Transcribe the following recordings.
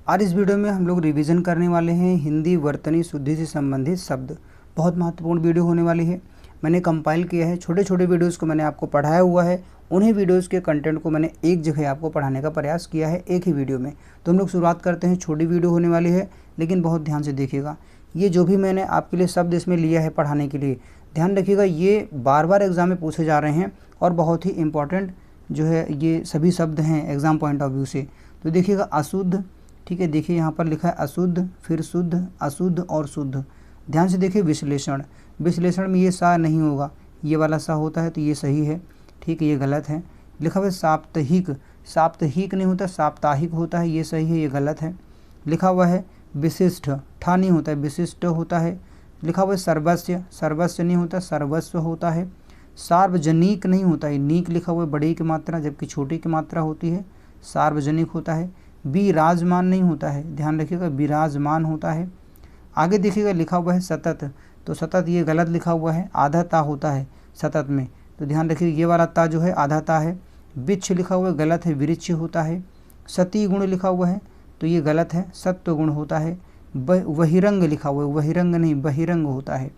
आज इस वीडियो में हम लोग रिवीजन करने वाले हैं हिंदी वर्तनी शुद्धि से संबंधित शब्द। बहुत महत्वपूर्ण वीडियो होने वाली है। मैंने कंपाइल किया है, छोटे छोटे वीडियोस को मैंने आपको पढ़ाया हुआ है। उन्हीं वीडियोस के कंटेंट को मैंने एक जगह आपको पढ़ाने का प्रयास किया है, एक ही वीडियो में। तो हम लोग शुरुआत करते हैं। छोटी वीडियो होने वाली है, लेकिन बहुत ध्यान से देखिएगा। ये जो भी मैंने आपके लिए शब्द इसमें लिया है पढ़ाने के लिए, ध्यान रखिएगा, ये बार बार एग्जाम में पूछे जा रहे हैं और बहुत ही इंपॉर्टेंट जो है ये सभी शब्द हैं एग्जाम पॉइंट ऑफ व्यू से। तो देखिएगा, अशुद्ध, ठीक है, देखिए यहाँ पर लिखा है अशुद्ध, फिर शुद्ध, अशुद्ध और शुद्ध। ध्यान से देखिए, विश्लेषण, विश्लेषण में ये सा नहीं होगा, ये वाला सा होता है, तो ये सही है, ठीक है, ये गलत है। लिखा हुआ है साप्ताहिक, साप्ताहिक नहीं होता, साप्ताहिक होता है, ये सही है, ये गलत है। लिखा हुआ है विशिष्ट, ठा नहीं होता है, विशिष्ट होता है। लिखा हुआ है सर्वस्व, सर्वस्व नहीं होता, सर्वस्व होता है। सार्वजनिक नहीं होता है, नीक लिखा हुआ है बड़ी की मात्रा, जबकि छोटी की मात्रा होती है, सार्वजनिक होता है। विराजमान नहीं होता है, ध्यान रखिएगा, विराजमान होता है। आगे देखिएगा, लिखा हुआ है सतत, तो सतत ये गलत लिखा हुआ है, आधा ता होता है सतत में, तो ध्यान रखिए ये वाला ता जो है आधा ता है। वृक्ष लिखा हुआ है, गलत है, वृक्ष होता है। सती गुण लिखा हुआ है, तो ये गलत है, सत्व गुण होता है। बहिरंग लिखा हुआ है, बहिरंग नहीं, बहिरंग होता है।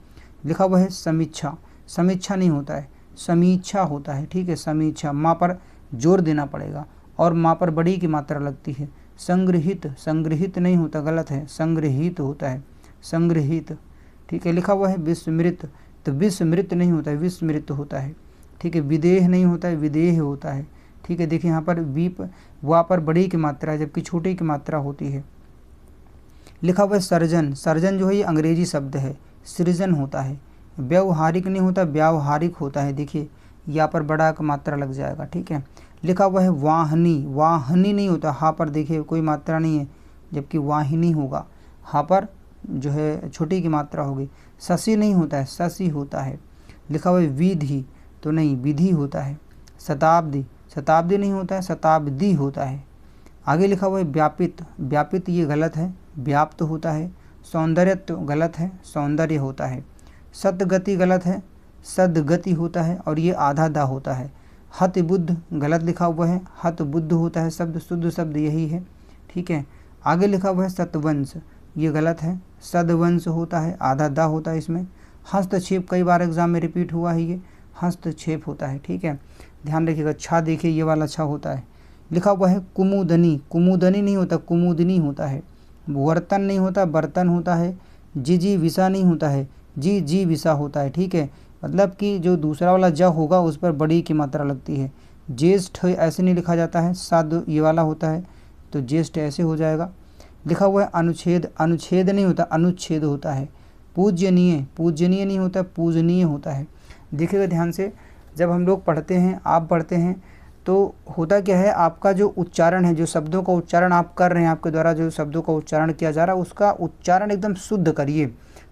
लिखा हुआ है समीक्षा, समीक्षा नहीं होता है, समीक्षा होता है, ठीक है, समीक्षा, माँ पर जोर देना पड़ेगा और माँ पर बड़ी की मात्रा लगती है। संग्रहित, संग्रहित नहीं होता, गलत है, संग्रहित होता है, संग्रहित, ठीक है। लिखा हुआ है विस्मृत, तो विस्मृत नहीं होता है, विस्मृत होता है, ठीक है। विदेह नहीं होता है, विदेह होता है, ठीक है। देखिए यहाँ पर वीप, वहाँ पर बड़ी की मात्रा है, जबकि छोटी की मात्रा होती है। लिखा हुआ है सर्जन, सर्जन जो है ये अंग्रेजी शब्द है, सृजन होता है। व्यवहारिक नहीं होता, व्यावहारिक होता है, देखिए यहाँ पर बड़ा का मात्रा लग जाएगा, ठीक है। लिखा हुआ है वाहनी, वाहनी नहीं होता, हा पर देखिए कोई मात्रा नहीं है, जबकि वाहिनी होगा, हा पर जो है छोटी की मात्रा होगी। शशि नहीं होता है, शशि होता है। लिखा हुआ है विधि, तो नहीं, विधि होता है। शताब्दी, शताब्दी नहीं होता है, शताब्दी होता है। आगे लिखा हुआ है व्यापित, व्यापित ये गलत है, व्याप्त होता है। सौंदर्यत्व गलत है, सौंदर्य होता है। सदगति गलत है, सदगति होता है, और ये आधा दा होता है। हत बुद्ध गलत लिखा हुआ है, हत बुद्ध होता है शब्द, शुद्ध शब्द यही है, ठीक है। आगे लिखा हुआ है सतवंश, ये गलत है, सदवंश होता है, आधा दा होता है इसमें। हस्तक्षेप कई बार एग्जाम में रिपीट हुआ है, ये हस्तक्षेप होता है, ठीक है, ध्यान रखिएगा। छा देखिए ये वाला छा होता है। लिखा हुआ है कुमुदनी, कुमुदनी नहीं होता, कुमुदनी होता है। वर्तन नहीं होता, बर्तन होता है। जी विसा नहीं होता है, जी विसा होता है, ठीक है। मतलब कि जो दूसरा वाला ज होगा उस पर बड़ी की मात्रा लगती है। ज्येष्ठ ऐसे नहीं लिखा जाता है, साध ये वाला होता है, तो ज्येष्ठ ऐसे हो जाएगा। लिखा हुआ है अनुच्छेद, अनुच्छेद नहीं होता, अनुच्छेद होता है। पूजनीय, पूजनीय नहीं होता, पूजनीय होता है। देखिएगा ध्यान से, जब हम लोग पढ़ते हैं, आप पढ़ते हैं, तो होता क्या है, आपका जो उच्चारण है, जो शब्दों का उच्चारण आप कर रहे हैं, आपके द्वारा जो शब्दों का उच्चारण किया जा रहा है, उसका उच्चारण एकदम शुद्ध करिए।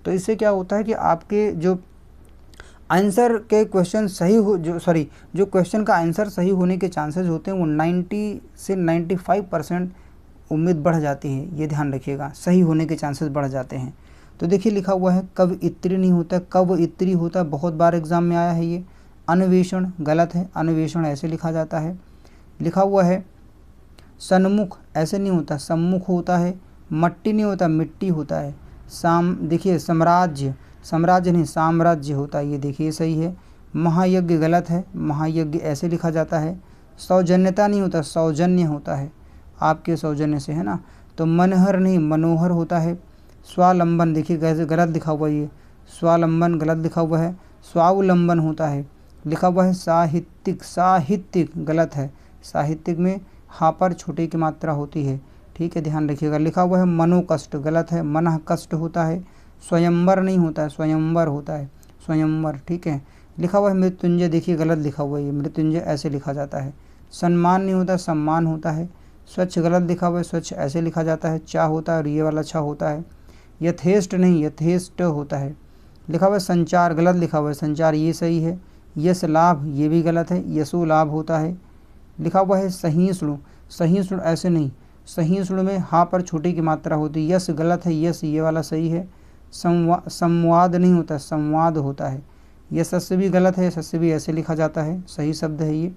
तो इससे क्या होता है कि आपके जो आंसर के क्वेश्चन सही हो, जो क्वेश्चन का आंसर सही होने के चांसेस होते हैं वो 90 से 95% उम्मीद बढ़ जाती है। ये ध्यान रखिएगा, सही होने के चांसेस बढ़ जाते हैं। तो देखिए लिखा हुआ है कव इत्री नहीं होता, कव इत्री होता है, बहुत बार एग्जाम में आया है ये। अन्वेषण गलत है, अन्वेषण ऐसे लिखा जाता है। लिखा हुआ है सन्मुख, ऐसे नहीं होता, सम्मुख होता है। मट्टी नहीं होता, मिट्टी होता है। देखिए साम्राज्य, साम्राज्य नहीं, साम्राज्य होता है, ये देखिए सही है। महायज्ञ गलत है, महायज्ञ ऐसे लिखा जाता है। सौजन्यता नहीं होता, सौजन्य होता है, आपके सौजन्य से, है ना। तो मनहर नहीं, मनोहर होता है। स्वावलंबन देखिए कैसे गलत लिखा हुआ है, ये स्वावलंबन गलत लिखा हुआ है, स्वावलंबन होता है। लिखा हुआ है साहित्यिक, साहित्यिक गलत है, साहित्यिक में हा पर छोटी की मात्रा होती है, ठीक है, ध्यान रखिएगा। लिखा हुआ है मनोकष्ट गलत है, मनः कष्ट होता है। स्वयंवर नहीं होता है, स्वयंवर होता है, स्वयंवर, ठीक है। लिखा हुआ है मृत्युंजय, देखिए गलत लिखा हुआ है, ये मृत्युंजय ऐसे लिखा जाता है। सम्मान नहीं होता, सम्मान होता है। स्वच्छ गलत लिखा हुआ है, स्वच्छ ऐसे लिखा जाता है, चा होता है और ये वाला छा होता है। यथेष्ट नहीं, यथेष्ट होता है। लिखा हुआ है संचार गलत लिखा हुआ है, संचार ये सही है। यश लाभ ये भी गलत है, यशो लाभ होता है। लिखा हुआ है सहिष्णु, सहिष्णु ऐसे नहीं, सहिष्णु में हा पर छोटी की मात्रा होती है। यश गलत है, यश ये वाला सही है। संवाद नहीं होता, संवाद होता है। यशस्वी भी गलत है, यशस्वी भी ऐसे लिखा जाता है, सही शब्द है ये।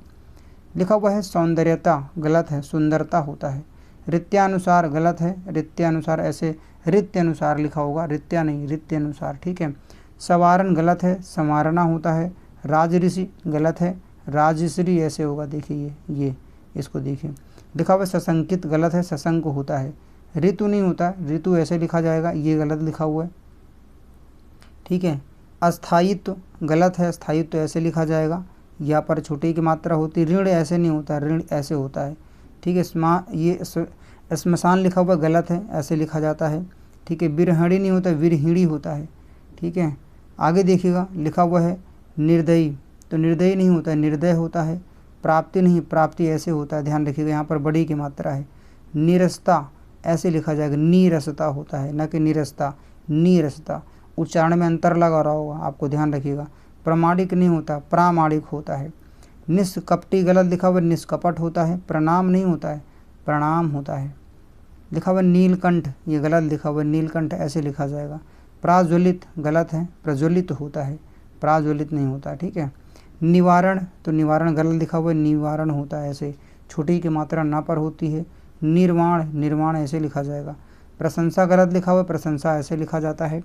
लिखा हुआ है सौंदर्यता गलत है, सुंदरता होता है। रीत्यानुसार गलत है, रीत्यानुसार ऐसे रीत्य अनुसार लिखा होगा, रीत्या नहीं रीत्य अनुसार, ठीक है। सवारण गलत है, संवारना होता है। राजऋषि गलत है, राजश्री ऐसे होगा, देखिए ये इसको देखिए। लिखा हुआ सशंकित गलत है, सशंक होता है। ऋतु नहीं होता, ऋतु ऐसे लिखा जाएगा, ये गलत लिखा हुआ है, ठीक है। अस्थायित्व गलत है, स्थायित्व ऐसे लिखा जाएगा, यहाँ पर छोटी की मात्रा होती। ऋण ऐसे नहीं होता, ऋण ऐसे होता है, ठीक है। ये श्मशान लिखा हुआ गलत है, ऐसे लिखा जाता है, ठीक है। बिरहणी नहीं होता, विरहिणी होता है, ठीक है। आगे देखिएगा लिखा हुआ है निर्दयी, तो निर्दयी नहीं होता है, निर्दय होता है। प्राप्ति नहीं, प्राप्ति ऐसे होता है, ध्यान रखिएगा, यहाँ पर बड़ी की मात्रा है। निरस्ता ऐसे लिखा जाएगा, नीरसता होता है, न कि निरस्ता, नीरसता। उच्चारण में अंतर लगा रहा होगा, आपको ध्यान रखिएगा। प्रमाणिक नहीं होता, प्रामाणिक होता है। निष्कपटी गलत लिखा हुआ, निष्कपट होता है। प्रणाम नहीं होता है, प्रणाम होता है। लिखा हुआ नीलकंठ, ये गलत लिखा हुआ, नीलकंठ ऐसे लिखा जाएगा। प्राज्वलित गलत है, प्रज्वलित होता है, प्राज्वलित नहीं होता, ठीक है। निवारण, तो निवारण गलत लिखा हुआ है, निवारण होता है, ऐसे छोटी की मात्रा ना पर होती है। निर्वाण, निर्वाण ऐसे लिखा जाएगा। प्रशंसा गलत लिखा हुआ है, प्रशंसा ऐसे लिखा जाता है।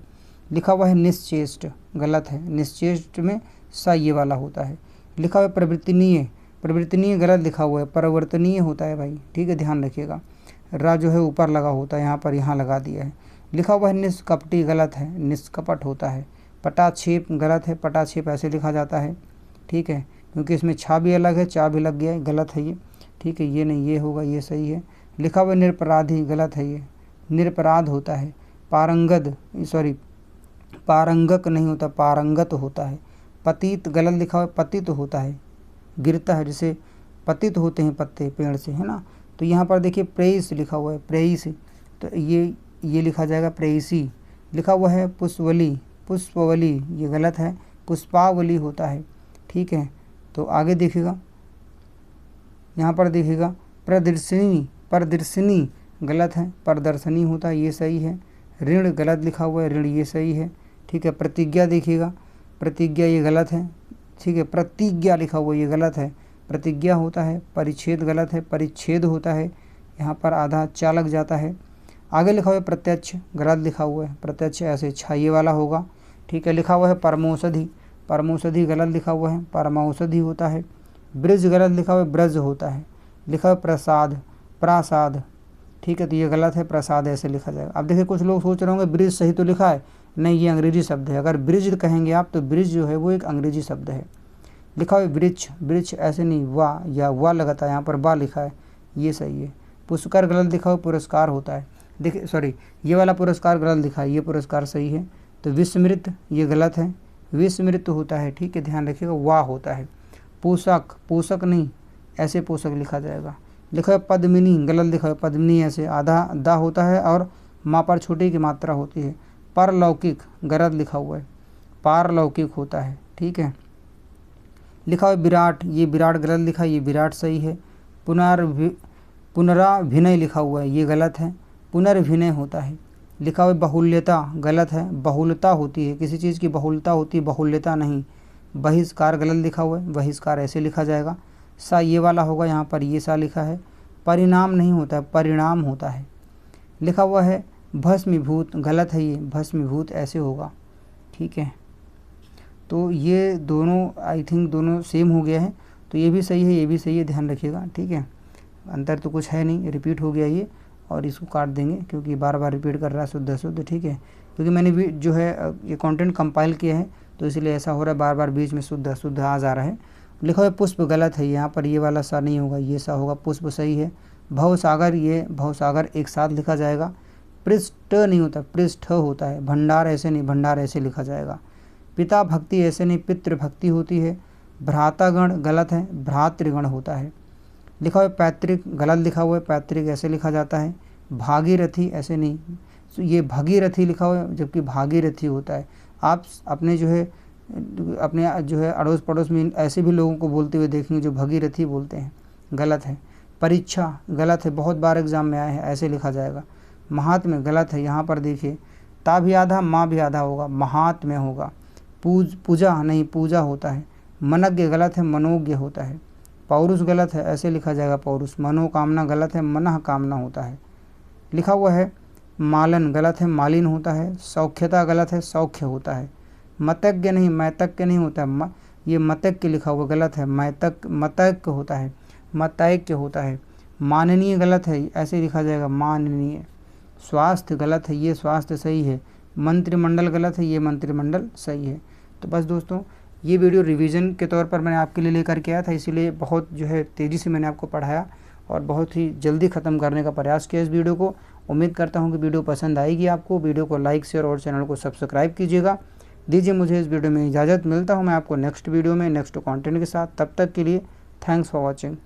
लिखा हुआ है निश्चेष्ट, गलत है, निश्चेष्ट में सा ये वाला होता है। लिखा हुआ है प्रवृत्तनीय, प्रवृत्तनीय गलत लिखा हुआ है, परिवर्तनीय होता है भाई, ठीक है, ध्यान रखिएगा। रा जो है ऊपर लगा होता है, यहाँ पर यहाँ लगा दिया है। लिखा हुआ है निष्कपटी, गलत है, निष्कपट होता है। पटाक्षेप गलत है, पटाक्षेप ऐसे लिखा जाता है, ठीक है, क्योंकि इसमें छा भी अलग है, चा भी लग गया है, गलत है ये, ठीक है, ये नहीं, ये होगा, ये सही है। लिखा हुआ निरपराधी, गलत है, ये निरपराध होता है। पारंगद, सॉरी पारंगक नहीं होता, पारंगत होता है। पतित गलत लिखा हुआ है, पतित होता है, गिरता है, जैसे पतित होते हैं पत्ते पेड़ से, है ना। तो यहाँ पर देखिए प्रेयस लिखा हुआ है, प्रेयस, तो ये लिखा जाएगा प्रेयसी। लिखा हुआ है पुष्पवली, पुष्पवली ये गलत है, पुष्पावली होता है, ठीक है। तो आगे देखिएगा, यहाँ पर देखिएगा प्रदर्शनी, प्रदर्शनी गलत है, प्रदर्शनी होता है, ये सही है। ऋण गलत लिखा हुआ है, ऋण ये सही है, ठीक है। प्रतिज्ञा देखिएगा, प्रतिज्ञा ये गलत है, ठीक है। प्रतिज्ञा लिखा हुआ ये गलत है, प्रतिज्ञा होता है। परिच्छेद गलत है, परिच्छेद होता है, यहाँ पर आधा चा लग जाता है। आगे लिखा हुआ है प्रत्यक्ष, गलत लिखा हुआ है, प्रत्यक्ष ऐसे छाइये वाला होगा, ठीक है। लिखा हुआ है परमौषधि, परमौषधि गलत लिखा हुआ है, परमौषधि होता है। ब्रिज गलत लिखा हुआ है, ब्रज होता है। लिखा हुआ प्रसाद, प्रासाद, ठीक है, तो ये गलत है, प्रसाद ऐसे लिखा जाएगा। अब देखिए कुछ लोग सोच रहे होंगे ब्रिज सही तो लिखा है, नहीं ये अंग्रेजी शब्द है। अगर ब्रिज कहेंगे आप तो ब्रिज जो है वो एक अंग्रेजी शब्द है। लिखा हुआ है वृक्ष, वृक्ष ऐसे नहीं, वाह या वाह लगाता है, यहाँ पर वाह लिखा है, ये सही है। पुरस्कार गलत लिखा हुआ, पुरस्कार होता है, देखिए सॉरी ये वाला पुरस्कार गलत लिखा है, ये पुरस्कार सही है। तो विस्मृत ये गलत है, विस्मृत होता है, ठीक है, ध्यान रखिएगा, वाह होता है। पोषक, पोषक नहीं ऐसे पोषक लिखा जाएगा। लिखा है पद्मिनी, गलत लिखा है, पद्मिनी ऐसे आधा दा होता है और माँ पर छोटी की मात्रा होती है। परलौकिक गलत लिखा हुआ है, पारलौकिक होता है, ठीक है। लिखा हुआ है विराट, ये विराट गलत लिखा है, ये विराट सही है। पुनराभिनय लिखा हुआ है, ये गलत है, पुनर्भिनय होता है। लिखा हुआ है बहुल्यता, गलत है, बहुलता होती है, किसी चीज़ की बहुलता होती है, बहुल्यता नहीं। बहिष्कार गलत लिखा हुआ है, बहिष्कार ऐसे लिखा जाएगा। सा ये वाला होगा, यहाँ पर ये सा लिखा है। परिणाम नहीं होता है, परिणाम होता है। लिखा हुआ है भस्मीभूत, गलत है, ये भस्मीभूत ऐसे होगा, ठीक है। तो ये दोनों आई थिंक दोनों सेम हो गया है, तो ये भी सही है, ये भी सही है, ध्यान रखिएगा, ठीक है। अंतर तो कुछ है नहीं, रिपीट हो गया ये, और इसको काट देंगे क्योंकि बार बार रिपीट कर रहा है शुद्ध शुद्ध, ठीक है। क्योंकि मैंने भी जो है ये कंटेंट कंपाइल किया है तो इसलिए ऐसा हो रहा है, बार बार बीच में शुद्ध शुद्ध आ जा रहा है। लिखा हुआ है पुष्प, गलत है, यहाँ पर ये वाला सा नहीं होगा, ये सा होगा, पुष्प सही है। भवसागर, ये भवसागर एक साथ लिखा जाएगा। पृष्ठ नहीं होता, पृष्ठ होता है। भंडार ऐसे नहीं, भंडार ऐसे लिखा जाएगा। पिता भक्ति ऐसे नहीं, पितृभक्ति होती है। भ्रातागण गलत है, भ्रातृगण होता है। लिखा हुआ है पैतृक, गलत लिखा हुआ है, पैतृक ऐसे लिखा जाता है। भागीरथी ऐसे नहीं, ये भगीरथी लिखा हुआ है जबकि भागीरथी होता है। आप अपने जो है अड़ोस पड़ोस में ऐसे भी लोगों को बोलते हुए देखेंगे जो भगीरथी बोलते हैं, गलत है। परीक्षा गलत है, बहुत बार एग्जाम में आया है, ऐसे लिखा जाएगा। महात्म्य गलत है, यहाँ पर देखिए ता भी आधा माँ भी आधा होगा, महात्म्य होगा। पूजा नहीं, पूजा होता है। मनज्ञ गलत है, मनोज्ञ होता है। पौरुष गलत है, ऐसे लिखा जाएगा पौरुष। मनोकामना गलत है, मनः कामना होता है लिखा हुआ है। मालन गलत है, मालिन होता है। सौख्यता गलत है, सौख्य होता है। मतज्ञ नहीं, मैतज्ञ नहीं होता है, ये मतज्ञ लिखा हुआ गलत है, मतज्ञ होता है, मतैक्य होता है। माननीय गलत है, ऐसे लिखा जाएगा माननीय। स्वास्थ्य गलत है, ये स्वास्थ्य सही है। मंत्रिमंडल गलत है, ये मंत्रिमंडल सही है। तो बस दोस्तों, ये वीडियो रिवीजन के तौर पर मैंने आपके लिए लेकर के आया था, इसीलिए बहुत जो है तेज़ी से मैंने आपको पढ़ाया और बहुत ही जल्दी ख़त्म करने का प्रयास किया इस वीडियो को। उम्मीद करता हूँ कि वीडियो पसंद आएगी आपको। वीडियो को लाइक, शेयर और चैनल को सब्सक्राइब कीजिएगा। दीजिए मुझे इस वीडियो में इजाज़त। मिलता हूँ मैं आपको नेक्स्ट वीडियो में नेक्स्ट कंटेंट के साथ। तब तक के लिए थैंक्स फॉर वॉचिंग।